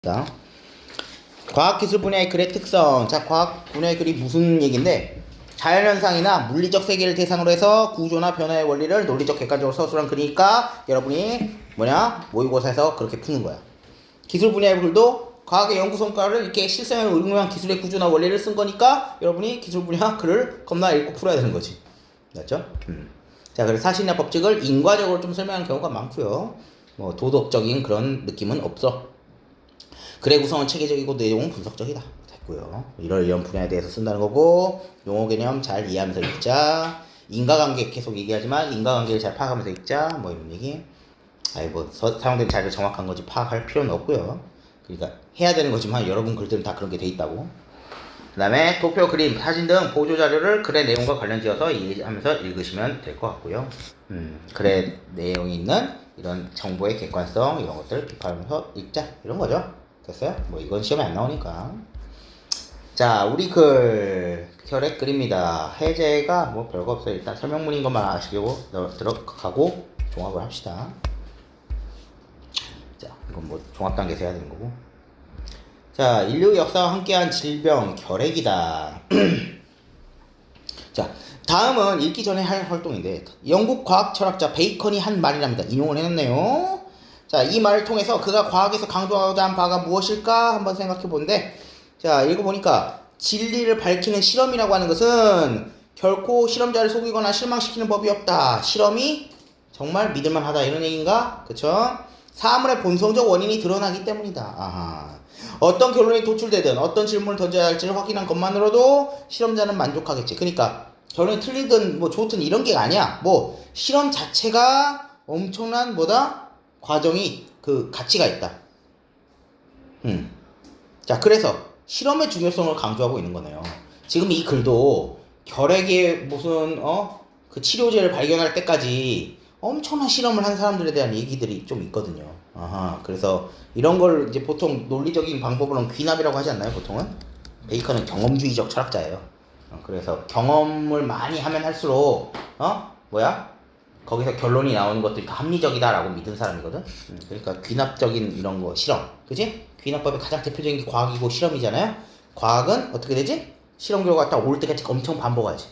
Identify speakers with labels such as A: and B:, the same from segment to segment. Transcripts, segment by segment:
A: 자, 과학기술 분야의 글의 특성. 자, 과학 분야의 글이 무슨 얘기인데, 자연현상이나 물리적 세계를 대상으로 해서 구조나 변화의 원리를 논리적 객관적으로 서술한 글이니까 여러분이 모의고사에서 그렇게 푸는 거야. 기술 분야의 글도 과학의 연구 성과를 이렇게 실생활에 응용한 기술의 구조나 원리를 쓴 거니까 여러분이 기술 분야 글을 겁나 읽고 풀어야 되는 거지. 맞죠? 자, 그래서 사실이나 법칙을 인과적으로 좀 설명하는 경우가 많고요. 뭐 도덕적인 그런 느낌은 없어. 글의 구성은 체계적이고 내용은 분석적이다. 됐고요. 이런 분야에 대해서 쓴다는 거고, 용어 개념 잘 이해하면서 읽자. 인과관계 계속 얘기하지만 인과관계를 잘 파악하면서 읽자. 뭐 이런 얘기. 아니 뭐 사용된 자료를 정확한 건지 파악할 필요는 없고요. 그러니까 해야 되는 거지만 여러분 글들은 다 그런 게 돼 있다고. 그 다음에 도표, 그림, 사진 등 보조 자료를 글의 내용과 관련지어서 이해하면서 읽으시면 될 것 같고요. 글의 내용이 있는 이런 정보의 객관성 이런 것들 비판하면서 읽자 이런 거죠. 됐어요? 뭐 이건 시험에 안 나오니까. 자, 우리 글 혈액 글입니다. 해제가 뭐 별거 없어요. 일단 설명문인 것만 아시고 들어가고 종합을 합시다. 자, 이건 뭐 종합 단계에서 해야 되는 거고. 자, 인류 역사와 함께한 질병 결핵이다. 자, 다음은 읽기 전에 할 활동인데, 영국 과학 철학자 베이컨이 한 말이랍니다. 인용을 해놨네요. 자, 이 말을 통해서 그가 과학에서 강조하고자 한 바가 무엇일까 한번 생각해 보는데, 자, 읽어보니까 진리를 밝히는 실험이라고 하는 것은 결코 실험자를 속이거나 실망시키는 법이 없다. 실험이 정말 믿을만하다 이런 얘기인가? 그쵸? 사물의 본성적 원인이 드러나기 때문이다. 아하. 어떤 결론이 도출되든 어떤 질문을 던져야 할지를 확인한 것만으로도 실험자는 만족하겠지. 그러니까 결론이 틀리든 뭐 좋든 이런 게 아니야. 뭐 실험 자체가 엄청난 뭐다? 과정이 그 가치가 있다. 자, 그래서 실험의 중요성을 강조하고 있는 거네요. 지금 이 글도 결핵의 무슨 그 치료제를 발견할 때까지 엄청난 실험을 한 사람들에 대한 얘기들이 좀 있거든요. 아하, 그래서 이런 걸 이제 보통 논리적인 방법으로는 귀납이라고 하지 않나요? 보통은 베이컨은 경험주의적 철학자예요. 그래서 경험을 많이 하면 할수록 거기서 결론이 나오는 것들이 다 합리적이다라고 믿은 사람이거든. 그러니까 귀납적인 이런 거 실험, 그지? 귀납법의 가장 대표적인 게 과학이고 실험이잖아요. 과학은 어떻게 되지? 실험 결과가 딱 올 때까지 엄청 반복하지.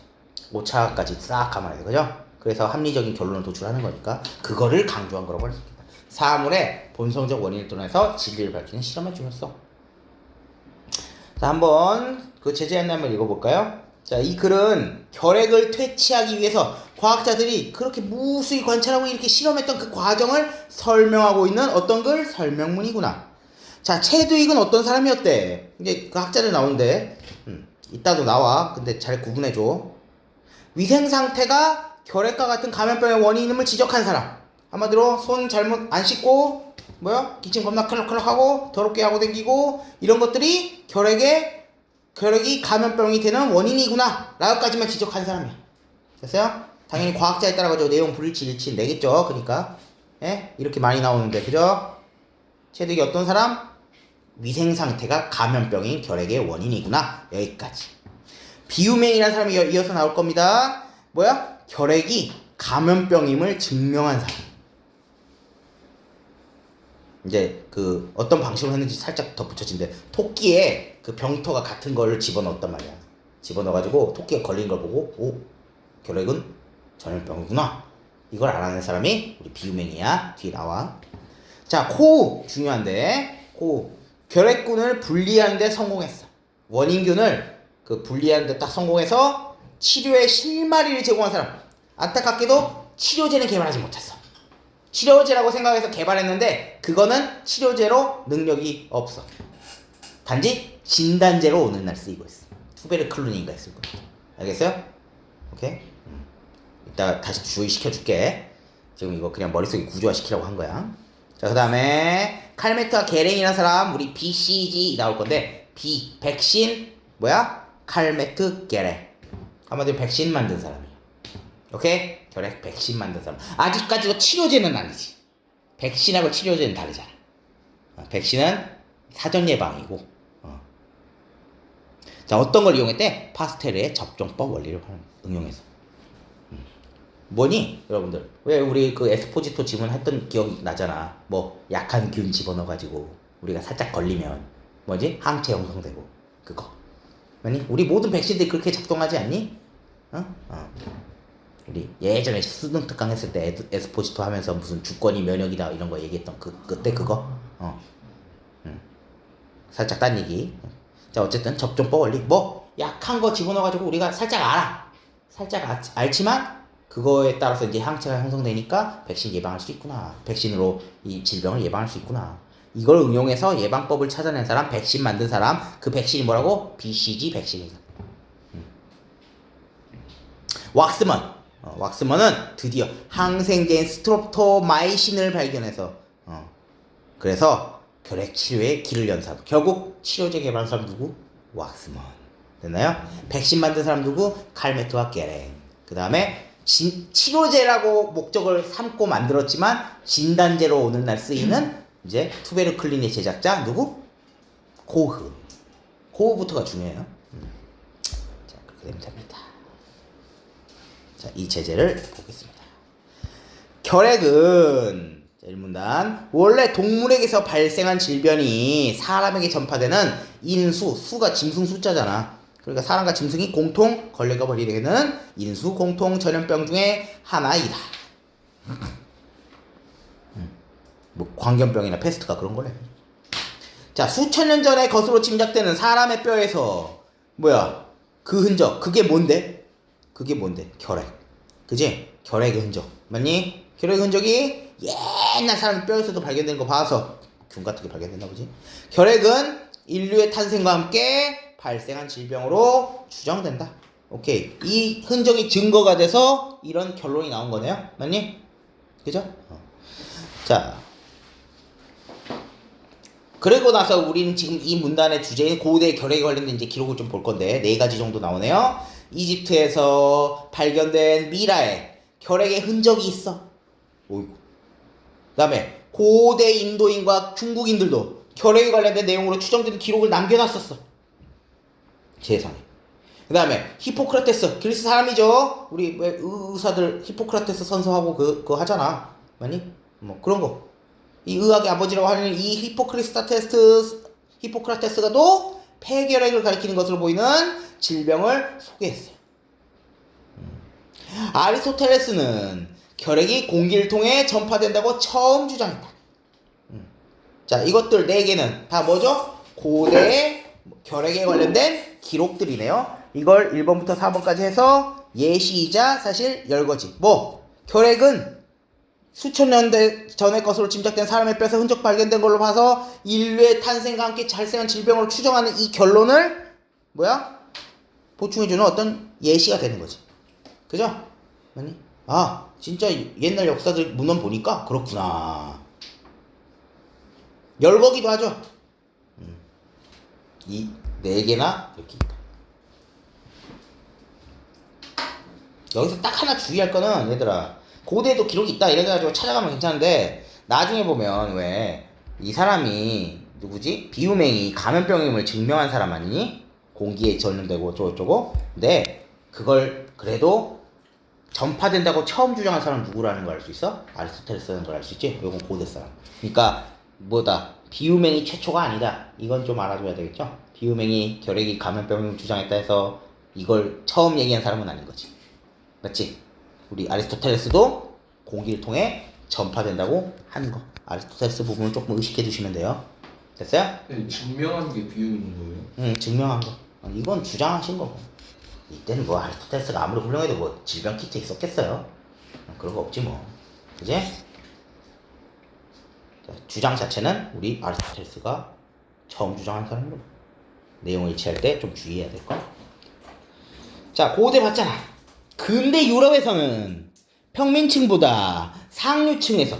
A: 오차까지 싹 감아야 돼, 그죠? 그래서 합리적인 결론을 도출하는 거니까 그거를 강조한 거라고 할 수 있겠다. 사물의 본성적 원인을 통해서 진리를 밝히는 실험의 중요성. 자, 한번 그 제재했나 한번 읽어볼까요? 자, 이 글은 결핵을 퇴치하기 위해서 과학자들이 그렇게 무수히 관찰하고 이렇게 실험했던 그 과정을 설명하고 있는 어떤 글? 설명문이구나. 자, 체드윅은 어떤 사람이었대? 이제 그 학자들 나오는데, 이따도 나와. 근데 잘 구분해줘. 위생 상태가 결핵과 같은 감염병의 원인임을 지적한 사람. 한마디로 손 잘못 안 씻고 기침 겁나 클럭클럭하고 더럽게 하고 댕기고 이런 것들이 결핵이 감염병이 되는 원인이구나 라고까지만 지적한 사람이야. 됐어요? 당연히 과학자에 따라가지고 내용 불일치 일치 내겠죠. 그러니까 이렇게 많이 나오는데, 그죠? 체득이 어떤 사람? 위생 상태가 감염병인 결핵의 원인이구나. 여기까지. 비유맹이라는 사람이 이어서 나올 겁니다. 결핵이 감염병임을 증명한 사람. 이제 그 어떤 방식으로 했는지 살짝 덧붙여진데, 토끼에 그 병터가 같은 거를 집어넣었단 말이야. 집어넣어가지고 토끼가 걸린 걸 보고 결핵은 전염병이구나. 이걸 알아낸 사람이 우리 비유맹이야. 뒤에 나와. 자, 코우 중요한데, 코우 결핵균을 분리하는 데 성공했어. 원인균을 그 분리하는 데 딱 성공해서 치료의 실마리를 제공한 사람. 안타깝게도 치료제는 개발하지 못했어. 치료제라고 생각해서 개발했는데 그거는 치료제로 능력이 없어. 단지 진단제로 오늘날 쓰이고 있어. 투베르클루닌가 했을 거야. 알겠어요? 오케이? 이따 다시 주의시켜줄게. 지금 이거 그냥 머릿속에 구조화시키려고 한 거야. 자, 그 다음에 칼메트와 게랭이라는 사람, 우리 BCG 나올 건데, 백신 칼메트 게랭. 한마디로 백신 만든 사람이야. 오케이? 결핵 백신 만든 사람. 아직까지도 치료제는 아니지. 백신하고 치료제는 다르잖아. 백신은 사전 예방이고. 자, 어떤 걸 이용했대? 파스텔의 접종법 원리를 응용해서. 뭐니? 여러분들. 왜 우리 그 에스포지토 지문 했던 기억이 나잖아. 약한 균 집어넣어가지고. 우리가 살짝 걸리면 뭐지? 항체 형성되고 그거. 아니? 우리 모든 백신들이 그렇게 작동하지 않니? 우리 예전에 수능 특강 했을 때 에스포지토 하면서 무슨 주권이 면역이다 이런 거 얘기했던 그때 그거. 살짝 딴 얘기. 자, 어쨌든 접종법 원리. 뭐 약한 거 집어넣어가지고 우리가 살짝 알아. 살짝 알지만 그거에 따라서 이제 항체가 형성되니까 백신 예방할 수 있구나. 백신으로 이 질병을 예방할 수 있구나. 이걸 응용해서 예방법을 찾아낸 사람, 백신 만든 사람, 그 백신이 뭐라고? BCG 백신이다. 왁스먼. 왁스먼은 드디어 항생제인 스트롭토마이신을 발견해서 그래서 결핵 치료에 길을 연 사람. 결국 치료제 개발한 사람 누구? 왁스먼. 됐나요? 백신 만든 사람 누구? 칼메트와 게랭. 그 다음에 치료제라고 목적을 삼고 만들었지만 진단제로 오늘날 쓰이는 이제 투베르클린의 제작자 누구? 코흐. 코흐부터가 중요해요. 자, 그렇게 되면 됩니다. 자, 이 제재를 보겠습니다. 결핵은 자, 1문단 원래 동물에게서 발생한 질병이 사람에게 전파되는 인수, 수가 짐승 숫자잖아. 그러니까 사람과 짐승이 공통 걸레가 벌이게 되는 인수 공통 전염병 중에 하나이다. 뭐 광견병이나 패스트가 그런 거래. 자, 수천 년 전에 것으로 짐작되는 사람의 뼈에서 뭐야? 그 흔적. 그게 뭔데? 결핵. 그지? 결핵의 흔적. 맞니? 결핵의 흔적이 옛날 사람 뼈에서도 발견되는 거 봐서 균 같은 게 발견됐나 보지? 결핵은 인류의 탄생과 함께 발생한 질병으로 추정된다. 오케이. 이 흔적이 증거가 돼서 이런 결론이 나온 거네요. 맞니? 그죠? 자. 그리고 나서 우리는 지금 이 문단의 주제인 고대 결핵에 관련된 이제 기록을 좀 볼 건데 4가지 정도 나오네요. 이집트에서 발견된 미라에 결핵의 흔적이 있어. 오이고. 그 다음에 고대 인도인과 중국인들도 결핵에 관련된 내용으로 추정되는 기록을 남겨놨었어. 세상에. 그 다음에 히포크라테스, 그리스 사람이죠. 우리 왜 의사들 히포크라테스 선서하고 그거 하잖아. 맞니? 뭐 그런 거. 이 의학의 아버지라고 하는 이 히포크라테스가 또 폐결핵을 가리키는 것으로 보이는 질병을 소개했어요. 아리스토텔레스는 결핵이 공기를 통해 전파된다고 처음 주장했다. 자, 이것들 4개는 다 뭐죠? 고대 결핵에 관련된 기록들이네요. 이걸 1번부터 4번까지 해서 예시이자 사실 열거지. 뭐 결핵은 수천 년 전의 것으로 짐작된 사람의 뼈에서 흔적 발견된 걸로 봐서 인류의 탄생과 함께 발생한 질병으로 추정하는 이 결론을 뭐야? 보충해주는 어떤 예시가 되는 거지. 그죠? 아니? 아, 진짜 옛날 역사들 문헌 보니까 그렇구나. 열거기도 하죠. 이 4개나 이렇게 있다. 여기서 딱 하나 주의할 거는 얘들아, 고대에도 기록이 있다 이래가지고 찾아가면 괜찮은데 나중에 보면 왜 이 사람이 누구지? 비유맹이 감염병임을 증명한 사람 아니니? 공기에 전염되고 어쩌고저쩌고. 근데 그걸 그래도 전파된다고 처음 주장한 사람 누구라는 걸 알 수 있어? 아리스토텔레스라는 걸 알 수 있지? 이건 고대 사람. 그러니까 뭐다? 비유맹이 최초가 아니다. 이건 좀 알아줘야 되겠죠? 비유맹이 결핵이 감염병임을 주장했다 해서 이걸 처음 얘기한 사람은 아닌 거지. 맞지? 우리 아리스토텔레스도 공기를 통해 전파된다고 하는 거. 아리스토텔레스 부분을 조금 의식해 두시면 돼요. 됐어요?
B: 네, 증명한 게 비유인 거예요?
A: 응, 증명한 거. 이건 주장하신 거고. 이때는 뭐 아리스토텔레스가 아무리 훌륭해도 뭐 질병 키트 있었겠어요? 그런 거 없지 뭐. 그지? 자, 주장 자체는 우리 아리스토텔레스가 처음 주장한 사람이고 내용을 일치할 때 좀 주의해야 될 거. 자, 고대 봤잖아. 근대 유럽에서는 평민층보다 상류층에서,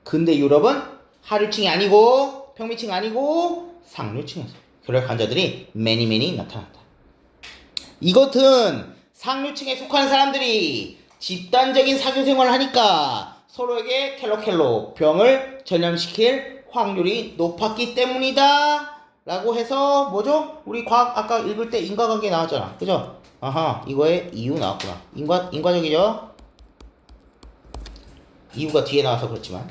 A: 근대 유럽은 하류층이 아니고 평민층 아니고 상류층에서 결핵 환자들이 매니 나타났다. 이것은 상류층에 속한 사람들이 집단적인 사교생활을 하니까 서로에게 켈로켈로 병을 전염시킬 확률이 높았기 때문이다 라고 해서 뭐죠? 우리 과학 아까 읽을 때 인과관계 나왔잖아. 그죠? 아하, 이거의 이유 나왔구나. 인과적이죠? 이유가 뒤에 나와서 그렇지만.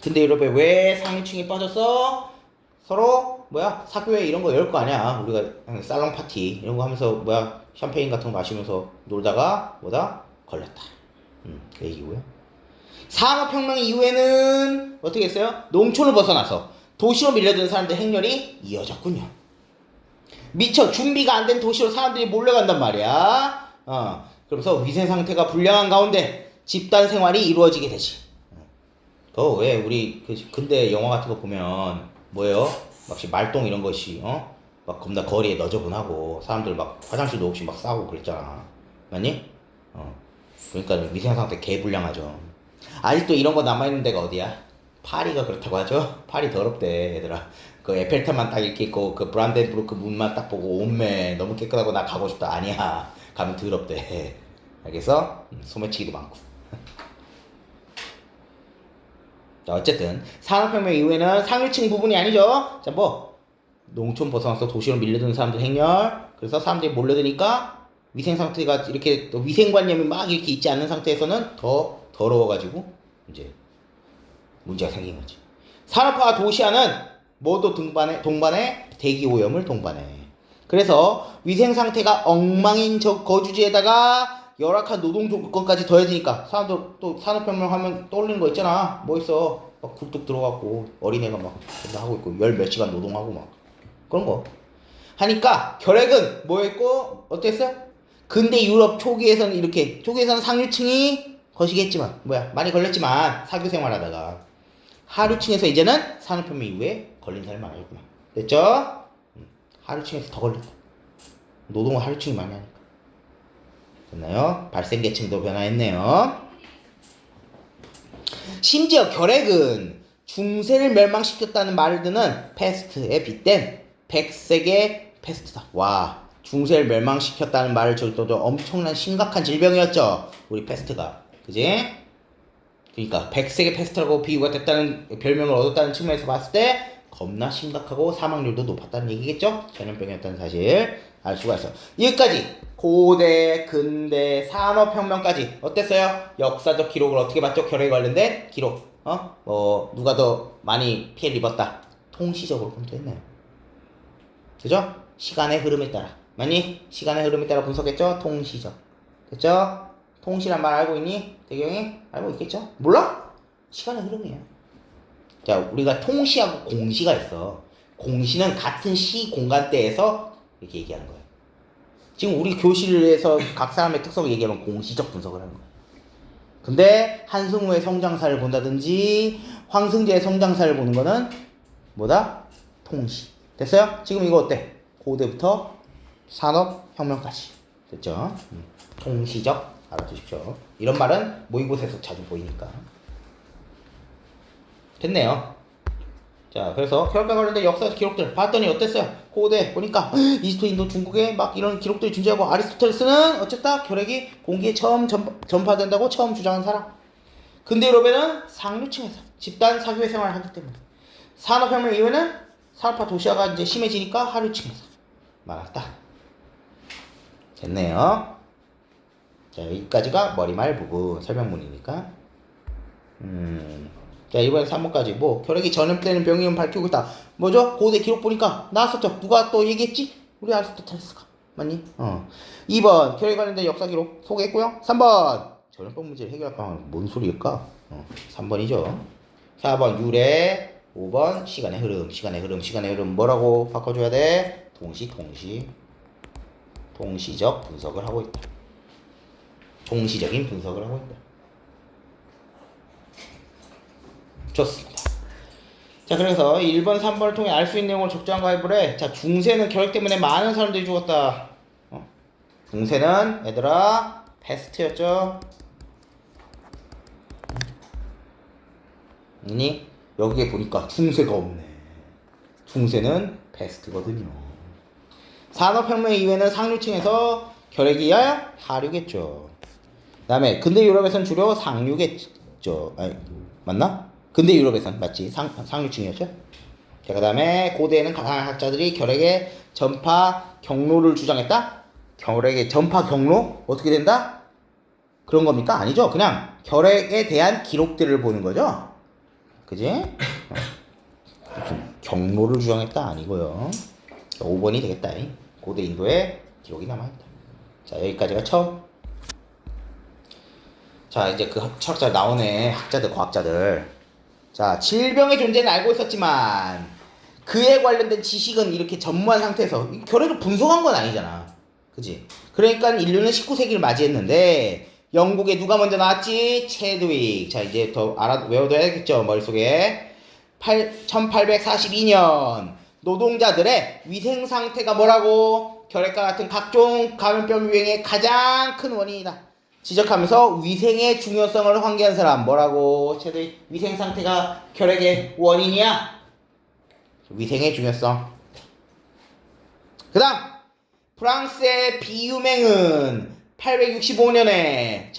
A: 근데 유럽에 왜 상류층이 빠졌어? 서로 뭐야 사교회 이런 거 열 거 아니야. 우리가 살롱 파티 이런 거 하면서 뭐야 샴페인 같은 거 마시면서 놀다가 뭐다 걸렸다. 그 얘기고요. 산업혁명 이후에는 어떻게 했어요? 농촌을 벗어나서 도시로 밀려드는 사람들 행렬이 이어졌군요. 미처 준비가 안 된 도시로 사람들이 몰려간단 말이야. 그러면서 위생 상태가 불량한 가운데 집단 생활이 이루어지게 되지. 그거 왜 우리 근대 영화 같은 거 보면 뭐예요? 막 말똥 이런 것이 막 겁나 거리에 너저분하고 사람들 막 화장실도 없이 막 싸고 그랬잖아. 맞니? 그러니까 위생 상태 개불량하죠. 아직도 이런 거 남아있는 데가 어디야? 파리가 그렇다고 하죠? 파리 더럽대 얘들아. 그 에펠탑만 딱 이렇게 있고 그 브란덴부르크 문만 딱 보고 오메 너무 깨끗하고 나 가고 싶다. 아니야 가면 더럽대. 알겠어? 소매치기도 많고. 자 어쨌든 산업혁명 이후에는 상류층 부분이 아니죠. 자 뭐 농촌 벗어나서 도시로 밀려드는 사람들 행렬. 그래서 사람들이 몰려드니까 위생 상태가 이렇게 또 위생관념이 막 이렇게 있지 않는 상태에서는 더 더러워가지고 이제 문제가 생긴 거지. 산업화와 도시화는 모두 동반해 대기 오염을 동반해. 그래서 위생 상태가 엉망인 거주지에다가 열악한 노동 조건까지 더해지니까 사람들 또 산업혁명 하면 떠올리는 거 있잖아. 뭐 있어? 막 굴뚝 들어가고 어린애가 막 하고 있고 열 몇 시간 노동하고 막 그런 거 하니까 결핵은 뭐였고 어땠어요? 근대 유럽 초기에서는 상류층이 거시기했지만 많이 걸렸지만 사교 생활하다가 하류층에서 이제는 산업혁명 이후에 걸린 사람이 많아졌구나. 됐죠? 하류층에서 더 걸렸다. 노동을 하류층이 많이 하니까. 됐나요? 발생계층도 변화했네요. 심지어 결핵은 중세를 멸망시켰다는 말을 듣는 패스트에 빗댄 백세계 패스트다. 와, 중세를 멸망시켰다는 말을 들어도 엄청난 심각한 질병이었죠. 우리 패스트가. 그지? 그러니까 백세계 패스트라고 비유가 됐다는 별명을 얻었다는 측면에서 봤을 때 겁나 심각하고 사망률도 높았다는 얘기겠죠? 전염병이었다는 사실 알 수가 있어. 여기까지 고대, 근대, 산업혁명까지 어땠어요? 역사적 기록을 어떻게 봤죠? 결핵에 관련된 기록. 누가 더 많이 피해를 입었다. 통시적으로 검토했네요. 그죠? 시간의 흐름에 따라. 맞니? 시간의 흐름에 따라 분석했죠? 통시적. 됐죠? 통시란 말 알고 있니? 대경이? 알고 있겠죠? 몰라? 시간의 흐름이에요. 자, 우리가 통시하고 공시가 있어. 공시는 같은 시 공간대에서 이렇게 얘기하는 거예요. 지금 우리 교실에서 각 사람의 특성을 얘기하면 공시적 분석을 하는 거예요. 근데 한승우의 성장사를 본다든지 황승재의 성장사를 보는 거는 뭐다? 통시. 됐어요? 지금 이거 어때? 고대부터 산업혁명까지. 됐죠? 통시적 알아두십시오. 이런 말은 모의고사에서 자주 보이니까. 됐네요. 자, 그래서 결과 관련된 역사 기록들 봤더니 어땠어요? 고대 보니까 이집트, 인도, 중국에 막 이런 기록들이 존재하고 아리스토텔레스는 어쨌다 결핵이 공기에 처음 전파된다고 처음 주장한 사람. 근대 유럽에는 상류층에서 집단 사교회 생활을 하기 때문에 산업혁명 이후에는 산업화 도시화가 이제 심해지니까 하류층에서 말았다. 됐네요. 자, 여기까지가 머리말 부분 설명문이니까. 자, 이번엔 3번까지 뭐 결핵이 전염되는 병이면 밝히고 있다. 뭐죠? 고대 기록 보니까 나왔었죠. 누가 또 얘기했지? 우리 아리스토텔레스가. 맞니? 2번 결핵 관련된 역사 기록 소개했고요. 3번 전염병 문제를 해결할 거면 뭔 소리일까? 3번이죠. 4번 유래. 5번 시간의 흐름 뭐라고 바꿔줘야 돼? 동시적 분석을 하고 있다. 동시적인 분석을 하고 있다. 좋습니다. 자, 그래서 1번, 3번을 통해 알 수 있는 내용을 적절한 가입을 해. 자, 중세는 결핵 때문에 많은 사람들이 죽었다. 중세는 얘들아 패스트였죠. 아니 여기에 보니까 중세가 없네. 중세는 패스트거든요. 산업혁명 이후에는 상류층에서 결핵이야 하류겠죠. 그 다음에 근대 유럽에선 주로 상류겠죠. 아니, 맞나? 근대 유럽에선 맞지? 상류층이었죠. 자, 그 다음에 고대에는 각학자들이 결핵의 전파 경로를 주장했다. 결핵의 전파 경로 어떻게 된다? 그런 겁니까? 아니죠. 그냥 결핵에 대한 기록들을 보는 거죠. 그지? 무슨 경로를 주장했다 아니고요. 5번이 되겠다. 고대 인도의 기록이 남아있다. 자, 여기까지가 처음. 자, 이제 그 철학자 나오네. 학자들, 과학자들. 자, 질병의 존재는 알고 있었지만 그에 관련된 지식은 이렇게 전무한 상태에서 결핵을 분석한 건 아니잖아. 그지? 그러니까 인류는 19세기를 맞이했는데 영국에 누가 먼저 나왔지? 체드윅. 자, 이제 더 외워둬야겠죠, 머릿속에. 1842년 노동자들의 위생 상태가 뭐라고? 결핵과 같은 각종 감염병 유행의 가장 큰 원인이다 지적하면서 위생의 중요성을 환기한 사람 뭐라고? 체드윅. 위생 상태가 결핵의 원인이야. 위생의 중요성. 그 다음 프랑스의 비유맹은 1865년에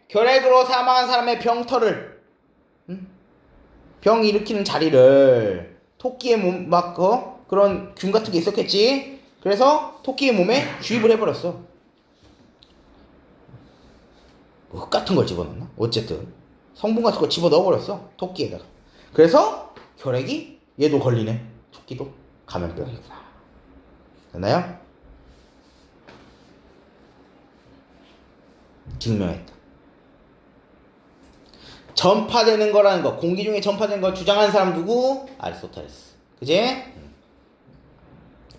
A: 결핵으로 사망한 사람의 병터를 병 일으키는 자리를 토끼의 몸 맞고 그런 균 같은 게 있었겠지. 그래서 토끼의 몸에 주입을 해버렸어. 뭐 흙 같은 걸 집어넣나? 어쨌든 성분 같은 걸 집어넣어버렸어 토끼에다가. 그래서 결핵이 얘도 걸리네. 토끼도 감염병이구나. 됐나요? 증명했다. 전파되는 거라는 거, 공기 중에 전파되는 걸 주장하는 사람 누구? 아리스토텔레스. 그지?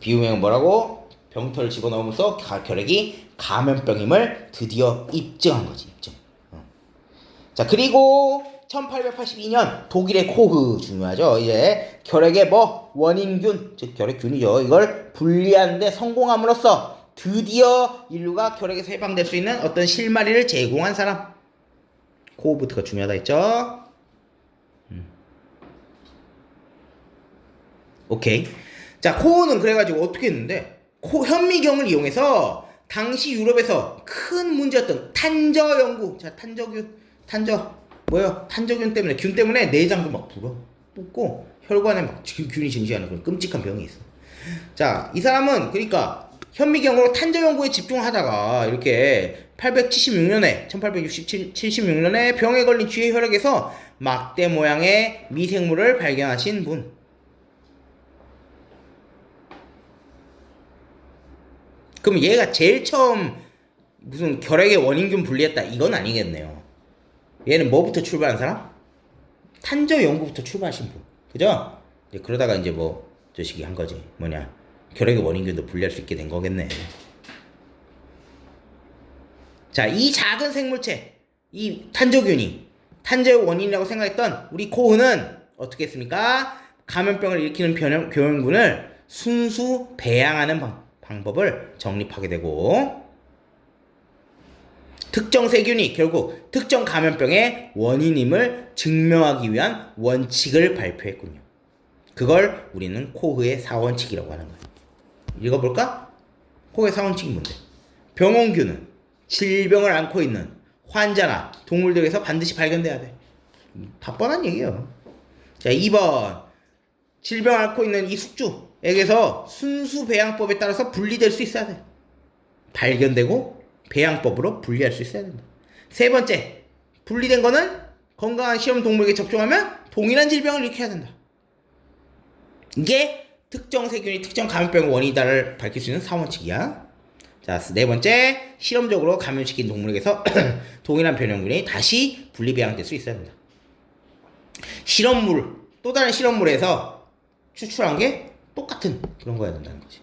A: 비유명은 뭐라고? 병터를 집어넣으면서 결핵이 감염병임을 드디어 입증한 거지. 입증. 자, 그리고 1882년 독일의 코흐 중요하죠. 이제 결핵의 원인균, 즉 결핵균이죠. 이걸 분리하는데 성공함으로써 드디어 인류가 결핵에서 해방될 수 있는 어떤 실마리를 제공한 사람. 코흐부터가 중요하다 했죠. 오케이. 자, 코흐는 그래가지고 어떻게 했는데 현미경을 이용해서 당시 유럽에서 큰 문제였던 탄저 연구. 자, 탄저균 때문에 균 때문에 내장도 막 붓고 혈관에 막 균이 증식하는 그런 끔찍한 병이 있어. 자, 이 사람은 그러니까 현미경으로 탄저 연구에 집중하다가 이렇게 1876년에 병에 걸린 쥐의 혈액에서 막대 모양의 미생물을 발견하신 분. 그럼 얘가 제일 처음 무슨 결핵의 원인균 분리했다 이건 아니겠네요. 얘는 뭐부터 출발한 사람? 탄저 연구부터 출발하신 분. 그죠? 이제 그러다가 이제 뭐 저식이 한 거지. 결핵의 원인균도 분리할 수 있게 된 거겠네. 자, 이 작은 생물체, 이 탄저균이 탄저의 원인이라고 생각했던 우리 코흐는 어떻게 했습니까? 감염병을 일으키는 병원균을 순수 배양하는 방법을 정립하게 되고 특정 세균이 결국 특정 감염병의 원인임을 증명하기 위한 원칙을 발표했군요. 그걸 우리는 코흐의 4원칙이라고 하는 거예요. 읽어볼까? 코흐의 4원칙이 뭔데? 병원균은 질병을 앓고 있는 환자나 동물들에서 반드시 발견돼야 돼. 다 뻔한 얘기예요. 자, 2번 질병을 앓고 있는 이 숙주에게서 순수 배양법에 따라서 분리될 수 있어야 돼. 발견되고 배양법으로 분리할 수 있어야 된다. 세 번째, 분리된 거는 건강한 실험 동물에게 접종하면 동일한 질병을 일으켜야 된다. 이게 특정 세균이 특정 감염병의 원인이다를 밝힐 수 있는 4원칙이야. 자, 네 번째, 실험적으로 감염시킨 동물에게서 동일한 변형균이 다시 분리배양될 수 있어야 된다. 또 다른 실험물에서 추출한 게 똑같은 그런 거야 된다는 거지.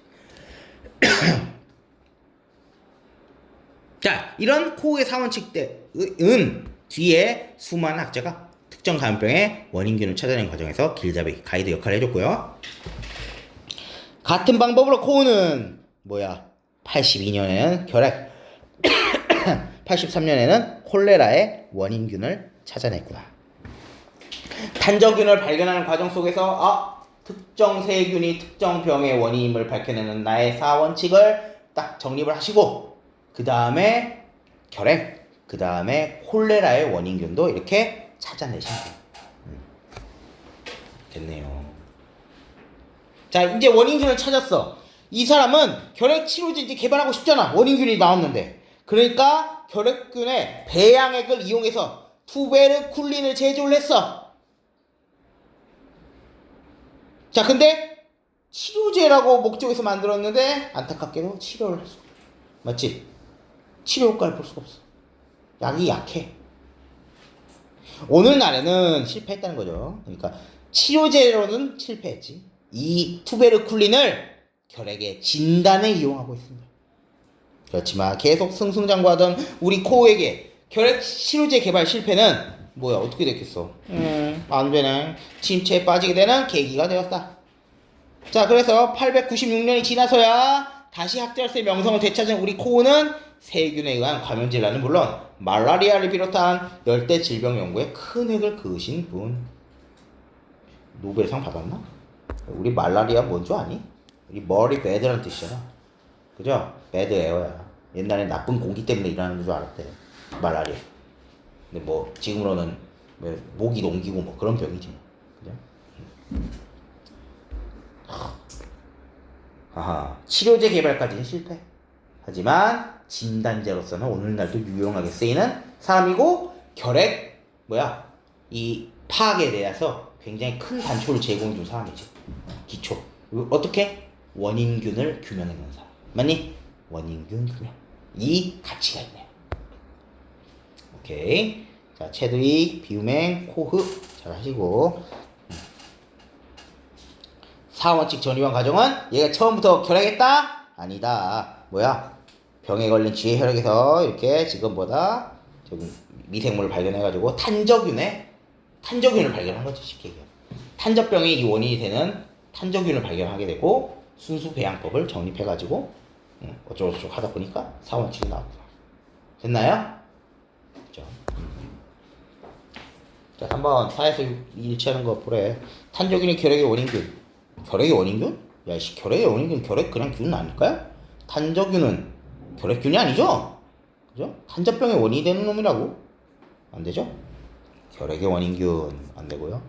A: 자, 이런 코흐의 4원칙은 뒤에 수많은 학자가 특정 감염병의 원인균을 찾아내는 과정에서 길잡이 가이드 역할을 해줬고요. 같은 방법으로 코흐는 82년에는 결핵, 83년에는 콜레라의 원인균을 찾아냈구나. 탄저균을 발견하는 과정 속에서 특정 세균이 특정 병의 원인임을 밝혀내는 나의 4원칙을 딱 정립을 하시고 그 다음에 결핵, 그 다음에 콜레라의 원인균도 이렇게 찾아내신 거예요. 됐네요. 자, 이제 원인균을 찾았어. 이 사람은 결핵 치료제 이제 개발하고 싶잖아. 원인균이 나왔는데. 그러니까 결핵균의 배양액을 이용해서 투베르쿨린을 제조를 했어. 자, 근데 치료제라고 목적에서 만들었는데 안타깝게도 치료를 할 수가 없어. 맞지? 치료 효과를 볼 수가 없어. 약이 약해. 오늘날에는 실패했다는 거죠. 그러니까 치료제로는 실패했지. 이 투베르쿨린을 결핵의 진단에 이용하고 있습니다. 그렇지만 계속 승승장구하던 우리 코우에게 결핵 치료제 개발 실패는 뭐야 어떻게 됐겠어? 안 되네. 침체에 빠지게 되는 계기가 되었다. 자, 그래서 896년이 지나서야 다시 학자로서의 명성을 되찾은 우리 코우는 세균에 의한 감염질환은 물론 말라리아를 비롯한 열대 질병 연구에 큰 획을 그으신 분. 노벨상 받았나? 우리 말라리아 뭔 줄 아니? 우리 머리 배드라는 뜻이잖아. 그죠? 배드 에어야. 옛날에 나쁜 공기 때문에 일어나는 줄 알았대. 말라리아. 근데 뭐 지금으로는 뭐 목이 넘기고 뭐 그런 병이지 뭐. 그죠? 하하. 치료제 개발까지는 실패. 하지만 진단제로서는 오늘날도 유용하게 쓰이는 사람이고 결핵 이 파악에 대해서 굉장히 큰 단초를 제공해 준 사람이지. 기초. 어떻게? 원인균을 규명해 놓은 사람. 맞니? 원인균 규명. 이 가치가 있네요. 오케이. 자, 체드윅, 비우맹, 코흐 잘 하시고. 사원칙 전이원 과정은 얘가 처음부터 결핵했다? 아니다. 병에 걸린 쥐의 혈액에서 이렇게 지금보다 저기 미생물을 발견해가지고 탄저균을 발견한 거지. 쉽게 얘기하면. 탄저병의 이 원인이 되는 탄저균을 발견하게 되고 순수 배양법을 정립해가지고 어쩌고저쩌고 하다 보니까 사원칙이 나왔구나. 됐나요? 그렇죠. 자, 한번 4에서 일치하는 거 보래. 탄저균이 결핵의 원인균. 결핵의 원인균? 야, 씨, 결핵의 원인균, 결핵 그냥 균 아닐까요? 탄저균은 결핵균이 아니죠? 그죠? 탄저병의 원인이 되는 놈이라고? 안 되죠? 결핵의 원인균 안 되고요.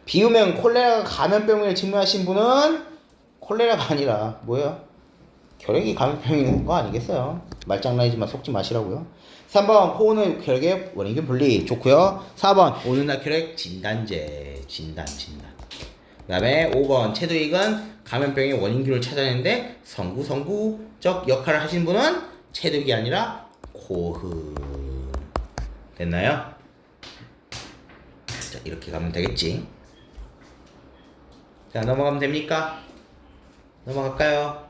A: 비우면 콜레라 감염병을 증명하신 분은 콜레라가 아니라 뭐예요? 결핵이 감염병인 거 아니겠어요? 말장난이지만 속지 마시라고요. 3번 코우는 결핵의 원인균 분리 좋고요. 4번 오늘날 결핵 진단제 진단. 그 다음에 5번 체드윅은 감염병의 원인균을 찾아내는데 선구적 역할을 하신 분은 체드윅이 아니라 코흐. 됐나요? 자, 이렇게 가면 되겠지. 자, 넘어가면 됩니까? 넘어갈까요?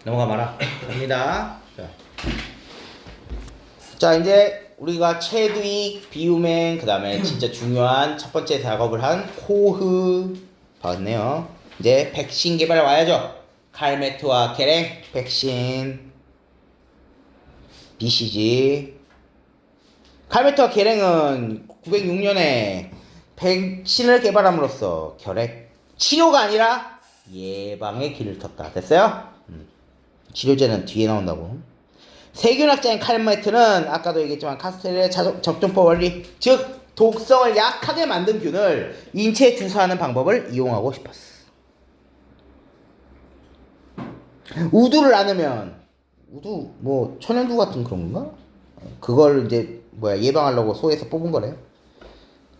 A: 넘어가 마라. 갑니다. 자, 이제 우리가 체드윅, 비우맹, 그 다음에 진짜 중요한 첫 번째 작업을 한 코흐 봤네요. 이제 백신 개발 와야죠. 칼메트와 계랭 백신 BCG. 칼메트와 계랭은 906년에 백신을 개발함으로써 결핵 치료가 아니라 예방의 길을 텄다. 됐어요? 치료제는 뒤에 나온다고. 세균학자인 칼메트는 아까도 얘기했지만 카스텔의 적정법 원리, 즉 독성을 약하게 만든 균을 인체에 주사하는 방법을 이용하고 싶었어. 우두를 안으면 우두 뭐 천연두 같은 그런 건가? 그걸 이제 예방하려고 소에서 뽑은 거래요.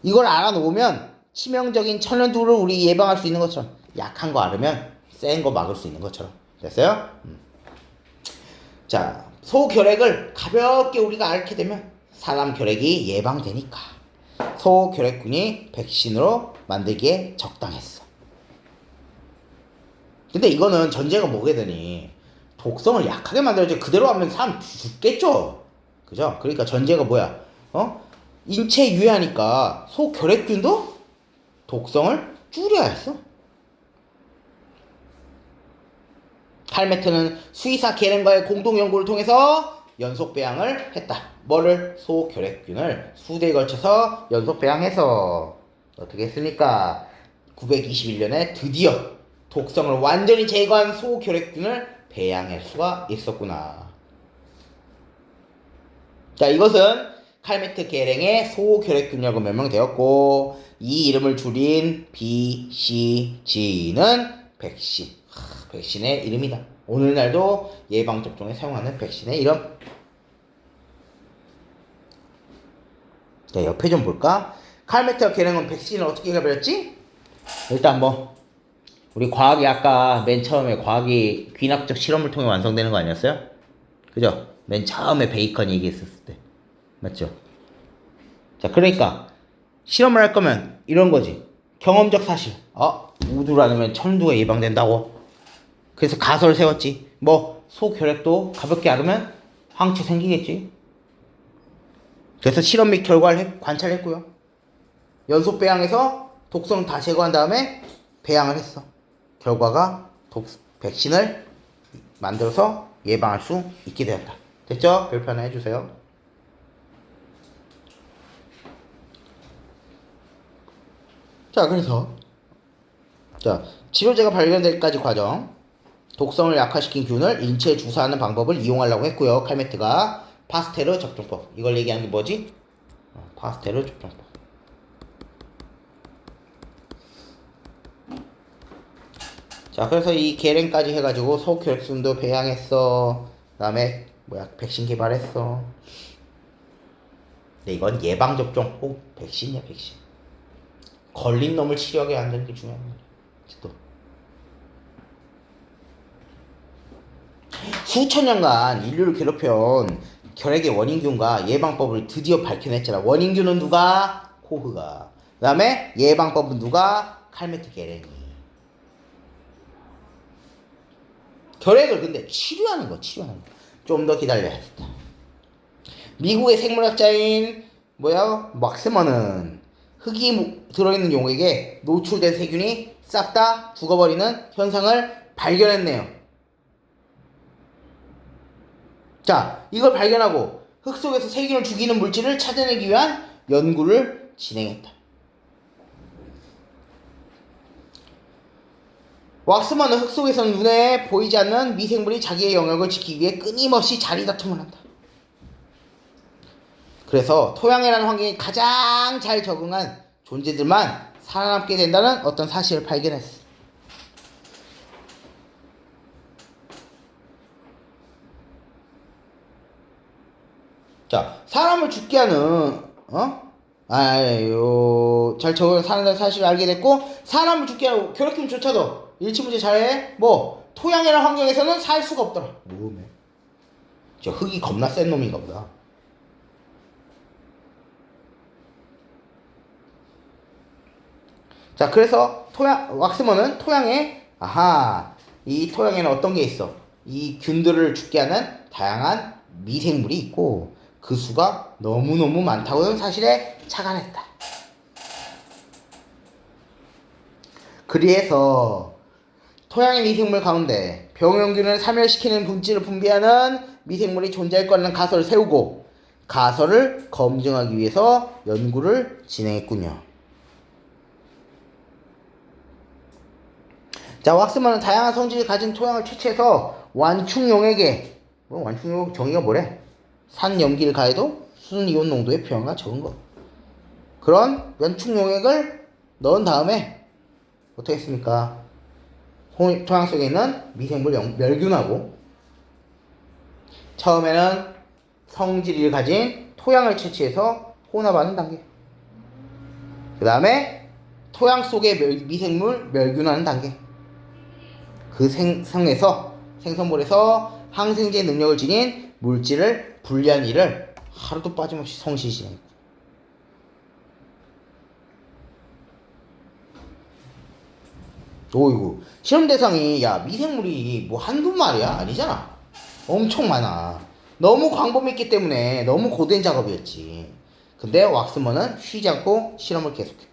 A: 이걸 알아놓으면 치명적인 천연두를 우리 예방할 수 있는 것처럼 약한 거 알으면 센 거 막을 수 있는 것처럼. 됐어요? 자, 소결핵을 가볍게 우리가 앓게 되면 사람 결핵이 예방되니까 소결핵균이 백신으로 만들기에 적당했어. 근데 이거는 전제가 뭐게 되니 독성을 약하게 만들어야지. 그대로 하면 사람 죽겠죠. 그죠? 그러니까 전제가 뭐야? 인체에 유해하니까 소결핵균도 독성을 줄여야 했어. 칼메트는 수의사 계랭과의 공동 연구를 통해서 연속 배양을 했다. 뭐를? 소결핵균을 수대에 걸쳐서 연속 배양해서 어떻게 했습니까? 921년에 드디어 독성을 완전히 제거한 소결핵균을 배양할 수가 있었구나. 자, 이것은 칼메트 계랭의 소결핵균이라고 명명되었고, 이 이름을 줄인 BCG는 백신. 백신의 이름이다. 오늘날도 예방접종에 사용하는 백신의 이름. 자, 옆에 좀 볼까? 칼메트와 계랭은 백신을 어떻게 개발했지? 일단 뭐 우리 과학이 아까 맨 처음에 과학이 귀납적 실험을 통해 완성되는 거 아니었어요? 그죠? 맨 처음에 베이컨 얘기했었을 때 맞죠? 자 그러니까 실험을 할 거면 이런 거지. 경험적 사실. 우두를 안 하면 천두가 예방된다고. 그래서 가설을 세웠지. 뭐 소결핵도 가볍게 앓으면 항체 생기겠지. 그래서 실험 및 결과를 관찰했고요. 연소 배양해서 독성 다 제거한 다음에 배양을 했어. 결과가 백신을 만들어서 예방할 수 있게 되었다. 됐죠? 별표 하나 해주세요. 자, 그래서 치료제가 발견될까지 과정. 독성을 약화시킨 균을 인체에 주사하는 방법을 이용하려고 했고요. 칼메트가 파스테르 접종법. 이걸 얘기하는 게 뭐지? 파스테르 접종법. 자, 그래서 이 계랭까지 해가지고 소결핵순도 배양했어. 그다음에 백신 개발했어. 근데 이건 예방 접종. 백신이야, 백신. 걸린 놈을 치료하게 안 되는 게 중요한 거야. 또 수천 년간 인류를 괴롭혀온 결핵의 원인균과 예방법을 드디어 밝혀냈잖아. 원인균은 누가? 코흐가. 그 다음에 예방법은 누가? 칼메트 게랭이. 결핵을 근데 치료하는 거. 좀 더 기다려야겠다. 미국의 생물학자인 막스먼은 흙이 들어있는 용액에 노출된 세균이 싹 다 죽어버리는 현상을 발견했네요. 자, 이걸 발견하고 흙 속에서 세균을 죽이는 물질을 찾아내기 위한 연구를 진행했다. 왁스먼은 흙 속에서는 눈에 보이지 않는 미생물이 자기의 영역을 지키기 위해 끊임없이 자리다툼을 한다. 그래서 토양이라는 환경에 가장 잘 적응한 존재들만 살아남게 된다는 어떤 사실을 발견했어. 자, 사람을 죽게 하는 잘 적응한 사람들 사실을 알게 됐고, 사람을 죽게 하는 결핵균조차도 일치문제 잘해. 토양이라는 환경에서는 살 수가 없더라. 뭐네? 저 흙이 겁나 센 놈인가 보다. 자, 그래서 왁스먼은 토양에 이 토양에는 어떤 게 있어? 이 균들을 죽게 하는 다양한 미생물이 있고 그 수가 너무너무 많다고 사실에 착안했다. 그래서 토양의 미생물 가운데 병원균을 사멸시키는 분질을 분비하는 미생물이 존재할 거라는 가설을 세우고 가설을 검증하기 위해서 연구를 진행했군요. 자, 왁스먼은 다양한 성질을 가진 토양을 채취해서 완충용액에 완충용 정의가 뭐래? 산염기를 가해도 수은이온 농도의 표현과 적은 것. 그런 완충용액을 넣은 다음에 어떻게 했습니까? 토양 속에 있는 미생물 멸균하고 처음에는 성질을 가진 토양을 채취해서 혼합하는 단계. 그 다음에 토양 속의 미생물 멸균하는 단계. 그 생성물에서 항생제 능력을 지닌 물질을 분리한 일을 하루도 빠짐없이 성실히 진행했고. 오이구, 실험 대상이 미생물이 한두 마리야? 아니잖아. 엄청 많아. 너무 광범위했기 때문에 너무 고된 작업이었지. 근데 왁스먼은 쉬지 않고 실험을 계속했다.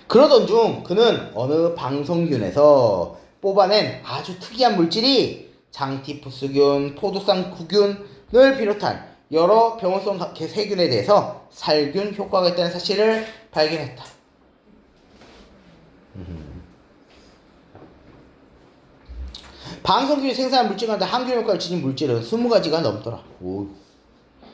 A: 그러던 중 그는 어느 방성균에서 뽑아낸 아주 특이한 물질이 장티푸스균, 포도쌍구균을 비롯한 여러 병원성 세균에 대해서 살균 효과가 있다는 사실을 발견했다. 방성균이 생산한 물질 가운데 항균 효과를 지닌 물질은 20가지가 넘더라.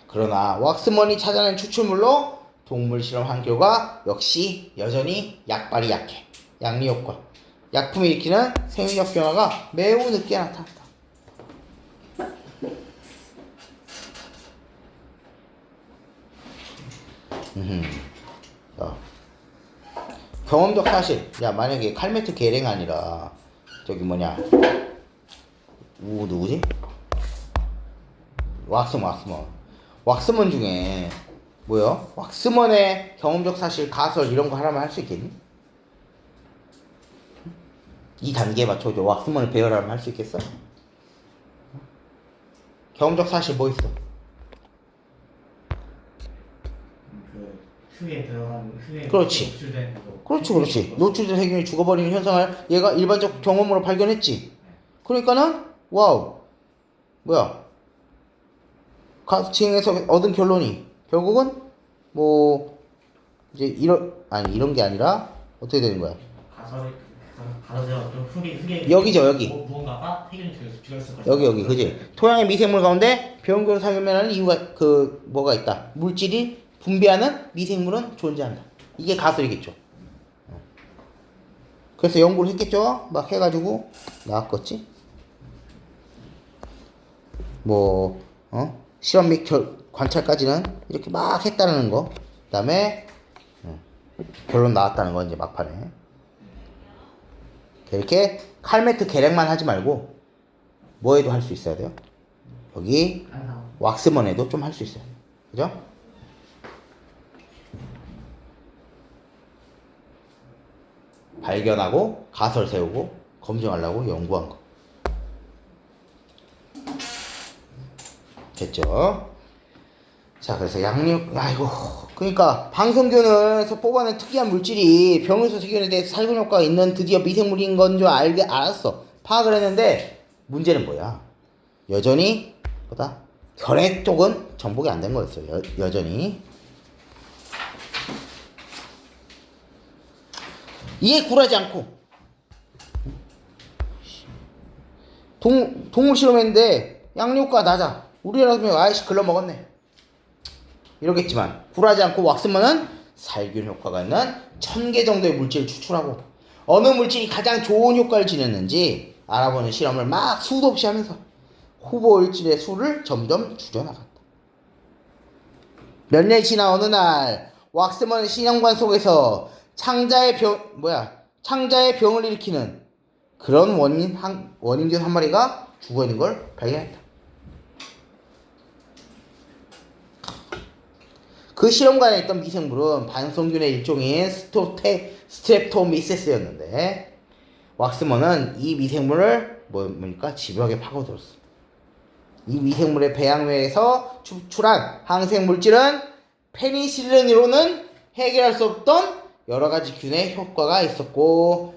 A: 그러나 왁스먼이 찾아낸 추출물로 동물 실험 한 결과 역시 여전히 약발이 약해. 양리 효과. 약품이 일으키는 생리적 변화가 매우 늦게 나타난다. 경험적 사실. 야, 만약에 칼메트 계랭 아니라 저기 뭐냐, 누구지? 왁스먼 중에 뭐야? 왁스먼의 경험적 사실 가설 이런 거 하나만 할 수 있겠니? 이 단계에 맞춰줘. 왁스먼을 배열하면 할 수 있겠어? 경험적 사실 뭐 있어?
C: 그 흙에 들어간 흙에
A: 그렇지.
C: 노출된
A: 그렇지. 노출된 세균이 죽어버리는 현상을 얘가 일반적 경험으로 발견했지. 그러니까는 와우, 뭐야? 가칭에서 얻은 결론이 결국은 뭐 이제 이런 게 아니라 어떻게 되는 거야?
C: 가설에 좀 흙에
A: 여기죠, 여기.
C: 무언가가 세균이 들어있을 것이다.
A: 여기 그지? 토양의 미생물 가운데 병균을 사용하는 이유가 그 뭐가 있다. 물질이 분비하는 미생물은 존재한다. 이게 가설이겠죠. 그래서 연구를 했겠죠. 막 해가지고 나왔겠지. 뭐 실험 및 관찰까지는 이렇게 막 했다는 거. 그다음에 결론 나왔다는 거 이제 막판에. 이렇게 칼메트 계량만 하지 말고 뭐에도 할 수 있어야 돼요. 여기 왁스먼에도 좀 할 수 있어요. 그죠? 발견하고 가설 세우고 검증하려고 연구한 거. 됐죠? 자, 그래서 그러니까 방성균에서 뽑아낸 특이한 물질이 병에서 세균에 대해서 살균 효과가 있는 드디어 미생물인 건 줄 알았어. 파악을 했는데 문제는 뭐야? 여전히 결핵 쪽은 정복이 안 된 거였어요. 여전히. 이에 굴하지 않고 동물 실험했는데 양효과 낮아. 우리라면 아이씨 글러 먹었네. 이러겠지만 굴하지 않고 왁스먼은 살균 효과가 있는 1000개 정도의 물질을 추출하고 어느 물질이 가장 좋은 효과를 지녔는지 알아보는 실험을 막 수도 없이 하면서 후보 물질의 수를 점점 줄여나갔다. 몇 년 지나 어느 날 왁스먼은 신형관 속에서 창자의 병을 일으키는 그런 원인균 한 마리가 죽어있는 걸 발견했다. 그 실험관에 있던 미생물은 반성균의 일종인 스트랩토미세스였는데 왁스먼은 이 미생물을 집요하게 파고들었어. 이 미생물의 배양회에서 추출한 항생물질은 페니실린으로는 해결할 수 없던 여러 가지 균의 효과가 있었고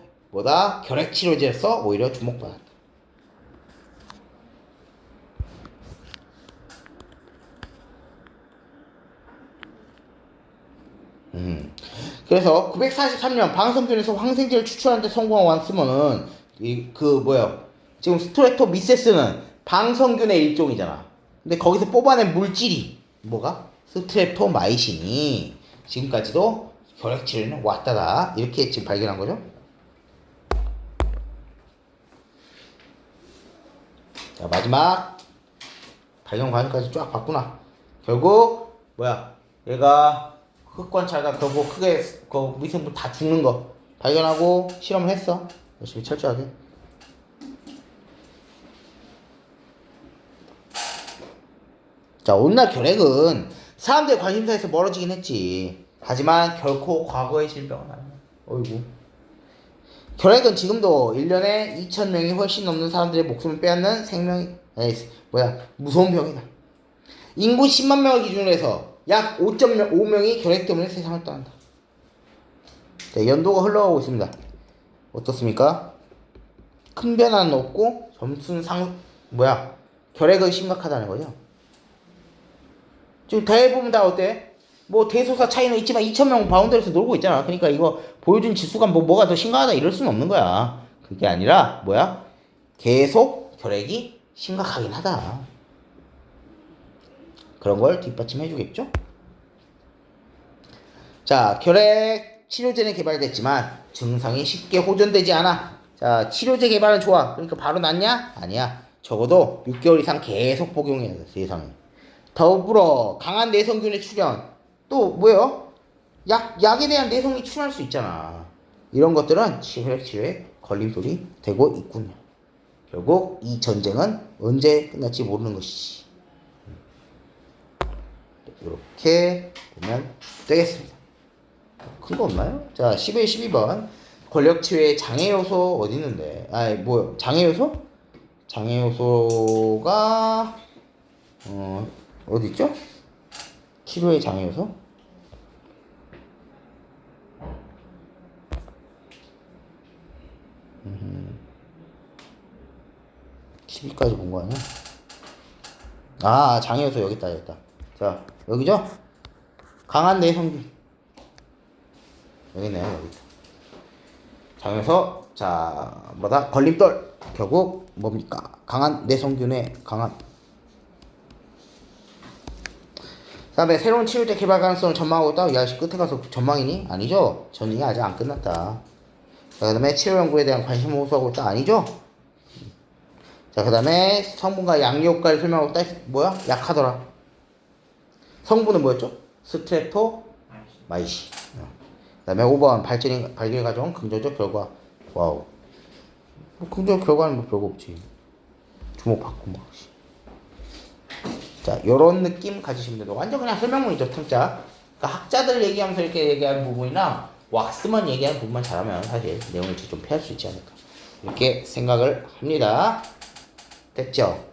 A: 결핵 치료제로서 오히려 주목받았다. 그래서 943년 방성균에서 항생제를 추출하는 데 성공한 왁스먼은 지금 스트레토미세스는 방성균의 일종이잖아. 근데 거기서 뽑아낸 물질이 스트레토마이신이 지금까지도 결핵 치료는 왔다다. 이렇게 지금 발견한 거죠. 자, 마지막 발견 과정까지 쫙 봤구나. 결국 얘가 흙관찰과 결국 크게 미생물 다 죽는 거 발견하고 실험을 했어. 열심히 철저하게. 자, 오늘날 결핵은 사람들의 관심사에서 멀어지긴 했지. 하지만 결코 과거의 질병은 아니야. 어이구. 결핵은 지금도 1년에 2,000명이 훨씬 넘는 사람들의 목숨을 빼앗는 무서운 병이다. 인구 10만 명을 기준으로 해서 약 5.5명이 결핵 때문에 세상을 떠난다. 자, 연도가 흘러가고 있습니다. 어떻습니까? 큰 변화는 없고 점수는 결핵은 심각하다는 거죠. 지금 대부분 다 어때? 대소사 차이는 있지만 2,000명 바운더리에서 놀고 있잖아. 그러니까 이거 보여준 지수가 뭐가 더 심각하다 이럴 수는 없는 거야. 그게 아니라 계속 결핵이 심각하긴 하다. 그런 걸 뒷받침해 주겠죠? 자, 결핵 치료제는 개발됐지만 증상이 쉽게 호전되지 않아. 자, 치료제 개발은 좋아. 그러니까 바로 낫냐? 아니야. 적어도 6개월 이상 계속 복용해야 돼, 세상에. 더불어 강한 내성균의 출현. 또 약에 대한 내성이 출현할 수 있잖아. 이런 것들은 혈액 치료에 걸림돌이 되고 있군요. 결국 이 전쟁은 언제 끝날지 모르는 것이지. 이렇게 보면 되겠습니다. 큰 거 없나요? 자, 11, 12번. 권력 치유의 장애 요소 어디 있는데? 장애 요소? 장애 요소가 어디 있죠? 치료의 장애 요소? 12까지 본 거 아니야? 장애 요소 여기 있다. 자, 여기죠? 강한 내성균. 여기 있네요, 여기. 장에서 걸림돌. 결국 뭡니까? 강한 내성균의 강한. 그다음에 새로운 치료제 개발 가능성을 전망하고 있다. 야씨 끝에 가서 전망이니? 아니죠. 전쟁이 아직 안 끝났다. 자, 그다음에 치료 연구에 대한 관심을 호소하고 있다. 아니죠. 자, 그다음에 성분과 양리 효과를 설명하고 있다. 뭐야? 약하더라. 성분은 뭐였죠? 스트레토마이신. 그다음에 5번 발견 과정 긍정적 결과. 와우. 뭐 긍정적 결과는 뭐 별거 없지. 주목받고 막. 자, 요런 느낌 가지시면 돼요. 완전 그냥 설명문이죠, 탕자. 그러니까 학자들 얘기하면서 이렇게 얘기하는 부분이나 왁스만 얘기하는 부분만 잘하면 사실 내용을 좀 피할 수 있지 않을까. 이렇게 생각을 합니다. 됐죠?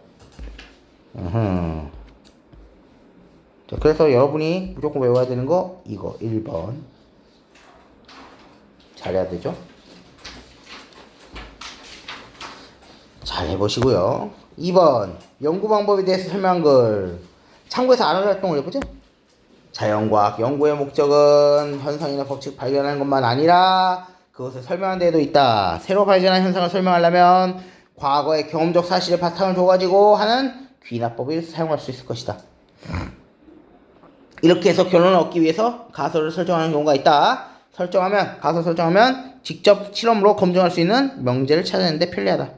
A: 자, 그래서 여러분이 무조건 외워야 되는 거 이거 1번 잘해야 되죠? 잘 해보시고요. 2번 연구 방법에 대해서 설명한 걸 참고해서 알아야 활동을 해보죠. 자연과학 연구의 목적은 현상이나 법칙 발견하는 것만 아니라 그것을 설명하는 데에도 있다. 새로 발견한 현상을 설명하려면 과거의 경험적 사실에 바탕을 둬가지고 하는 귀납법을 사용할 수 있을 것이다. 이렇게 해서 결론을 얻기 위해서 가설을 설정하는 경우가 있다. 가설 설정하면 직접 실험으로 검증할 수 있는 명제를 찾아내는 데 편리하다.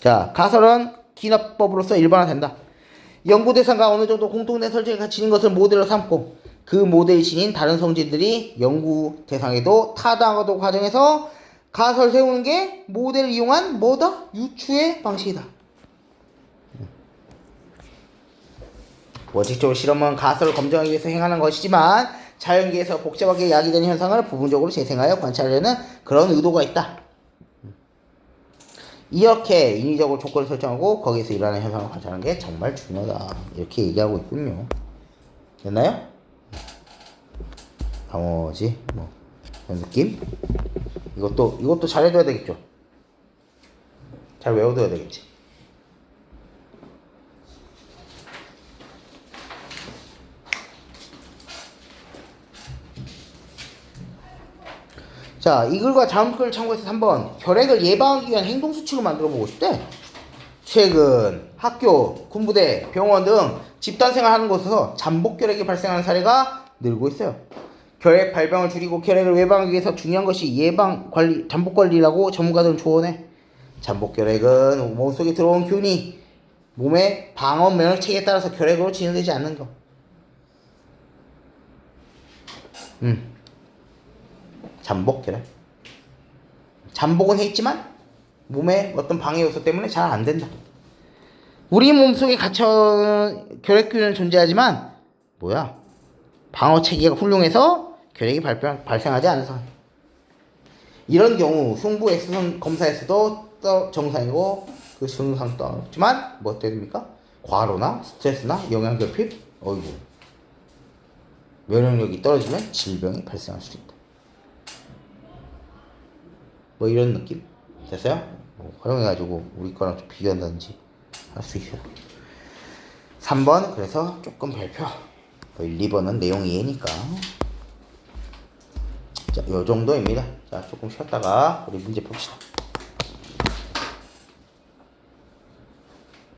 A: 자, 가설은 귀납법으로서 일반화된다. 연구 대상과 어느 정도 공통된 설정이 지닌 것을 모델로 삼고 그 모델이 지닌 다른 성질들이 연구 대상에도 타당하도 과정에서 가설 세우는 게 모델을 이용한 뭐다? 유추의 방식이다. 원칙적으로 실험은 가설을 검증하기 위해서 행하는 것이지만 자연계에서 복잡하게 야기되는 현상을 부분적으로 재생하여 관찰하려는 그런 의도가 있다. 이렇게 인위적으로 조건을 설정하고 거기에서 일어나는 현상을 관찰하는 게 정말 중요하다. 이렇게 얘기하고 있군요. 됐나요? 나머지 뭐 이런 느낌? 이것도 잘해둬야 되겠죠. 잘 외워둬야 되겠지. 자, 이 글과 다음 글을 참고해서 3번 결핵을 예방하기 위한 행동수칙을 만들어보고 싶대. 최근 학교, 군부대, 병원 등 집단생활하는 곳에서 잠복결핵이 발생하는 사례가 늘고 있어요. 결핵 발병을 줄이고 결핵을 예방하기 위해서 중요한 것이 예방관리, 잠복관리라고 전문가들은 조언해. 잠복결핵은 몸속에 들어온 균이 몸의 방어 면역체계에 따라서 결핵으로 진행되지 않는 거. 잠복결핵. 잠복은 해있지만 몸의 어떤 방해 요소 때문에 잘 안 된다. 우리 몸속에 갇혀 결핵균은 존재하지만 방어 체계가 훌륭해서 결핵이 발생하지 않은 상황. 이런 경우 흉부 엑스선 검사에서도 정상이고 그 증상 떠났지만 뭐 어떻게 됩니까? 과로나 스트레스나 영양결핍, 면역력이 떨어지면 질병이 발생할 수 있다. 뭐 이런 느낌? 됐어요? 활용해가지고 우리 거랑 좀 비교한다든지 할 수 있어요. 3번 그래서 조금 별표. 1, 2번은 내용 이해니까. 자, 요 정도입니다. 자, 조금 쉬었다가 우리 문제 봅시다.